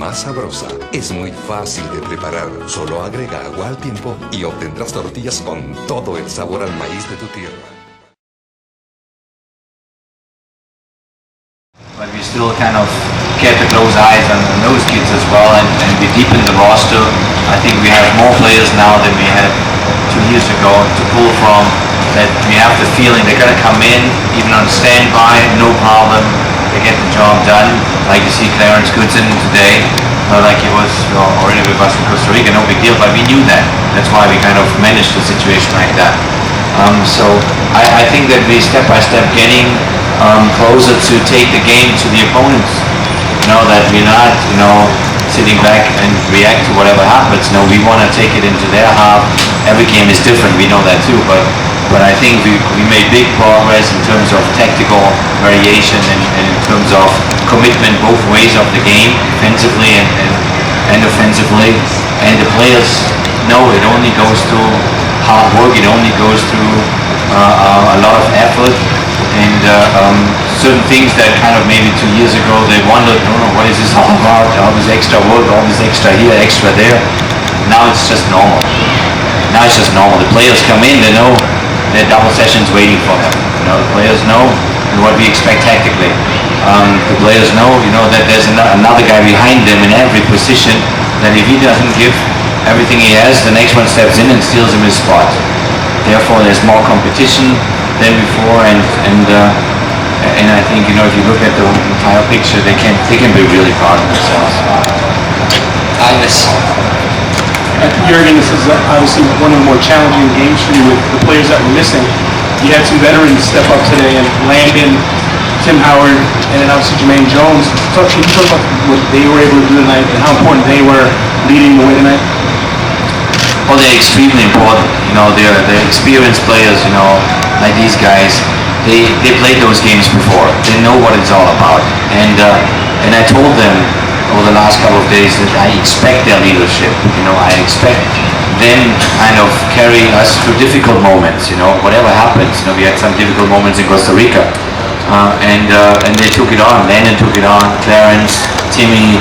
más sabrosa. Es muy fácil de preparar. Solo agrega agua al tiempo y obtendrás tortillas con todo el sabor al maíz de tu tierra. But we still kind of kept a close eye on those kids as well, and we deepened the roster. I think we have more players now than we had 2 years ago to pull from, that we have the feeling they're going to come in, even on standby, no problem, they get the job done, like you see Clarence Goodson today, like he was already with us in Costa Rica, no big deal, but we knew that. That's why we kind of managed the situation like that. So I think that we step by step getting closer to take the game to the opponents. You know, that we're not, sitting back and react to whatever happens. No, we want to take it into their half. Every game is different, we know that too, but I think we made big progress in terms of tactical variation and in terms of commitment both ways of the game, defensively and offensively. And the players know it only goes through hard work, it only goes through a lot of effort, and certain things that kind of maybe 2 years ago they wondered, what is this all about, all this extra work, all this extra here, extra there. Now it's just normal. Now it's just normal. The players come in, they know there are double sessions waiting for them. The players know what we expect tactically. The players know, that there's another guy behind them in every position, that if he doesn't give everything he has, the next one steps in and steals him his spot. Therefore, there's more competition than before, and I think, if you look at the entire picture, they can be really proud of themselves. Jurgen, this is obviously one of the more challenging games for you with the players that were missing. You had some veterans step up today, and Landon, Tim Howard, and then obviously Jermaine Jones. So can you talk about what they were able to do tonight and how important they were leading the way tonight? Well, they're extremely important. They're experienced players, like these guys. They played those games before. They know what it's all about. And I told them over the last couple of days that I expect their leadership. I expect them to kind of carry us through difficult moments. Whatever happens. We had some difficult moments in Costa Rica, and they took it on. Landon took it on. Clarence, Timmy,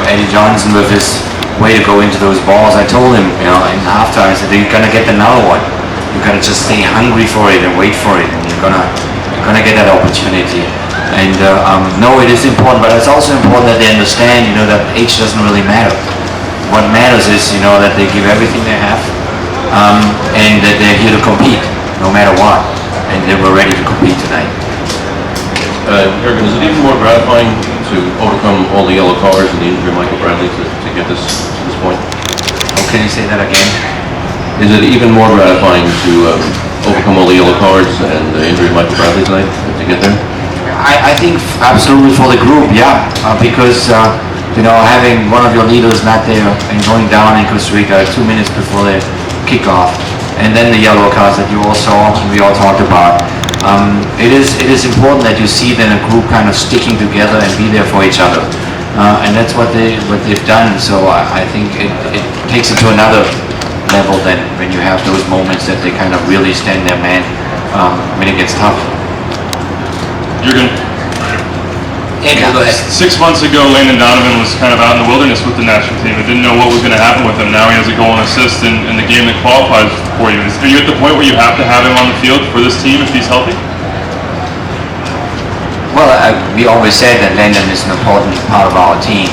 Eddie Johnson with his way to go into those balls. I told him, in halftime, I said, you're gonna get another one. You gotta just stay hungry for it and wait for it, and you're gonna get that opportunity. And no, it is important, but it's also important that they understand, that age doesn't really matter. What matters is, that they give everything they have, and that they're here to compete, no matter what, and they were ready to compete tonight. Jurgen, is it even more gratifying to overcome all the yellow cards and the injury of Michael Bradley to get this to this point? Oh, can you say that again? Is it even more gratifying to overcome all the yellow cards and the injury of Michael Bradley tonight to get there? I think absolutely for the group, yeah, because having one of your leaders not there and going down in Costa Rica 2 minutes before the kickoff, and then the yellow cards that you all saw and we all talked about. It is important that you see then a group kind of sticking together and be there for each other, and that's what they've done. So I think it takes it to another level then when you have those moments that they kind of really stand their man when it gets tough. Jurgen, Go ahead. 6 months ago, Landon Donovan was kind of out in the wilderness with the national team and didn't know what was going to happen with him. Now he has a goal and assist in the game that qualifies for you. Are you at the point where you have to have him on the field for this team if he's healthy? Well, we always said that Landon is an important part of our team,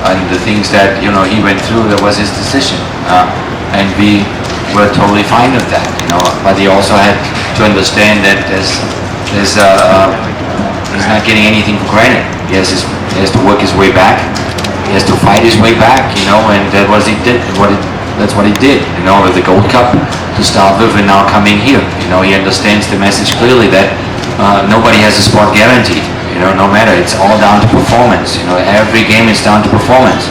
and the things that he went through, that was his decision, and we were totally fine with that. But he also had to understand that he's not getting anything for granted. He has to work his way back. He has to fight his way back, and that was he did. That's what he did, with the Gold Cup to start with, and now coming here. He understands the message clearly that nobody has a spot guaranteed. No matter, it's all down to performance. Every game is down to performance.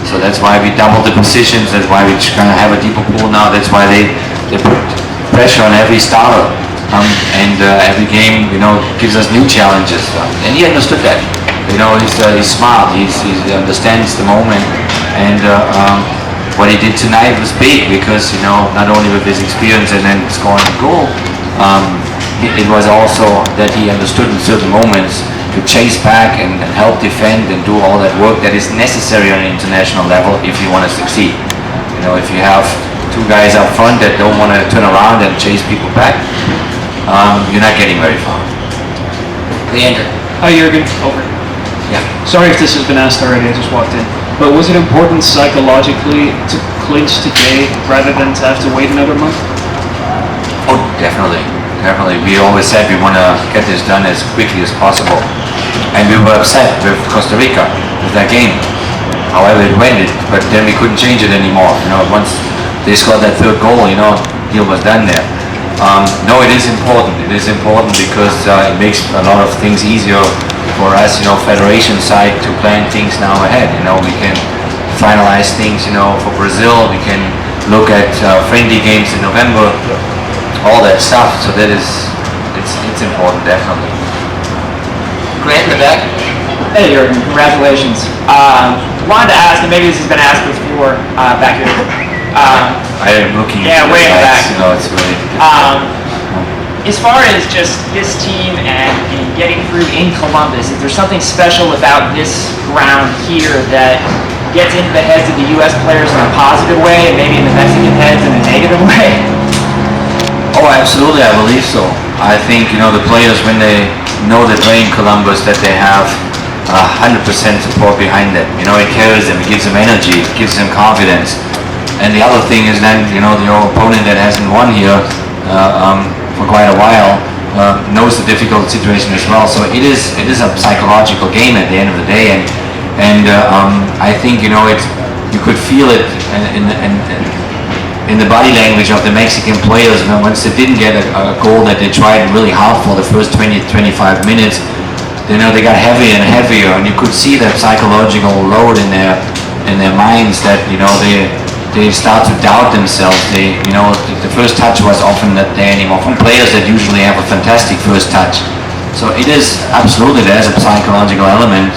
So that's why we doubled the positions. That's why we kind of have a deeper pool now. That's why they put pressure on every starter. And every game, gives us new challenges. And he understood that. He's smart. He understands the moment. And what he did tonight was big because, not only with his experience and then scoring a goal, it was also that he understood in certain moments chase back and help defend and do all that work that is necessary on an international level if you want to succeed. You know, if you have two guys up front that don't want to turn around and chase people back, you're not getting very far. Leander. Hi Jurgen, over. Yeah. Sorry if this has been asked already, I just walked in. But was it important psychologically to clinch today rather than to have to wait another month? Oh, definitely. Definitely. We always said we want to get this done as quickly as possible. And we were upset with Costa Rica, with that game. However it went, but then we couldn't change it anymore. You know, once they scored that third goal, you know, deal was done there. No, it is important. It is important because it makes a lot of things easier for us, you know, federation side to plan things now ahead. You know, we can finalize things, you know, for Brazil. We can look at friendly games in November, all that stuff. So that is, it's important, definitely. Grant in the back. Hey Jurgen, congratulations. Wanted to ask, and maybe this has been asked before, back here. I am looking Yeah, into way in the back. You know, it's really As far as just this team and getting through in Columbus, is there something special about this ground here that gets into the heads of the U.S. players in a positive way and maybe in the Mexican heads in a negative way? Oh, absolutely, I believe so. I think, you know, the players, when they know that they're in Columbus, that they have 100% support behind them. You know, it carries them, it gives them energy, it gives them confidence. And the other thing is then, you know, your opponent that hasn't won here for quite a while knows the difficult situation as well. So it is a psychological game at the end of the day, and I think, you know, you could feel it in the body language of the Mexican players. You know, once they didn't get a goal that they tried really hard for the first 20-25 minutes, you know, they got heavier and heavier, and you could see that psychological load in their minds that, you know, they start to doubt themselves. You know, the first touch was often not there anymore from players that usually have a fantastic first touch. So it is absolutely, there's a psychological element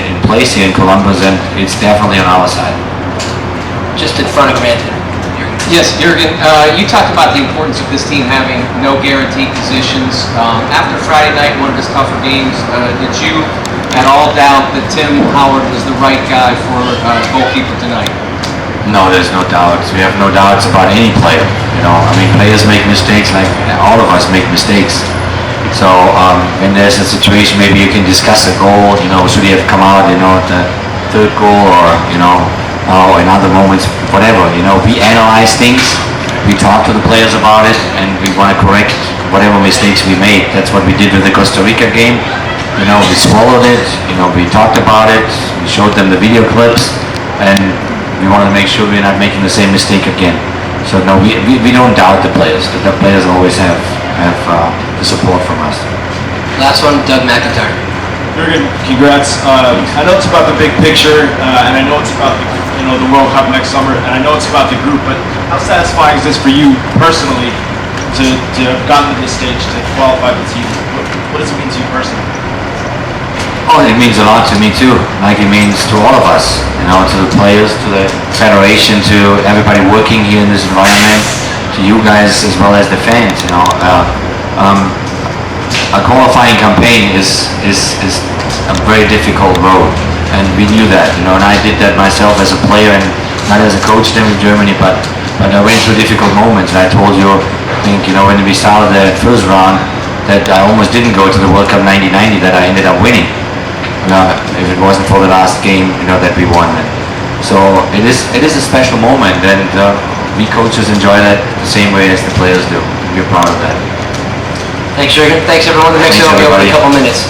in place here in Columbus, and it's definitely on our side. Just in front of Grant. Yes, Jurgen, you talked about the importance of this team having no guaranteed positions. After Friday night, one of his tougher games, did you at all doubt that Tim Howard was the right guy for goalkeeper tonight? No, there's no doubts. We have no doubts about any player. You know, I mean, players make mistakes like all of us make mistakes. So when there's a situation, maybe you can discuss a goal. You know, should he have come out? You know, the third goal, or you know, in other moments, whatever. You know, we analyze things. We talk to the players about it, and we want to correct whatever mistakes we made. That's what we did with the Costa Rica game. You know, we swallowed it. You know, we talked about it. We showed them the video clips, and we want to make sure we're not making the same mistake again. So no, we don't doubt the players. The players always have the support from us. Last one, Doug McIntyre. Jurgen, congrats. I know it's about the big picture, and I know it's about the World Cup next summer, and I know it's about the group. But how satisfying is this for you personally to have gotten to this stage, to qualify the team? What does it mean to you personally? Oh, it means a lot to me too, like it means to all of us, you know, to the players, to the federation, to everybody working here in this environment, to you guys as well as the fans, you know. A qualifying campaign is a very difficult road, and we knew that, you know, and I did that myself as a player, and not as a coach then in Germany, but I went through difficult moments, and I told you, I think, you know, when we started the first round, that I almost didn't go to the World Cup 1990, that I ended up winning. If it wasn't for the last game, you know, that we won. So it is a special moment, and we coaches enjoy that the same way as the players do. We're proud of that. Thanks, Jurgen. Thanks, everyone. The next show will be over in a couple minutes.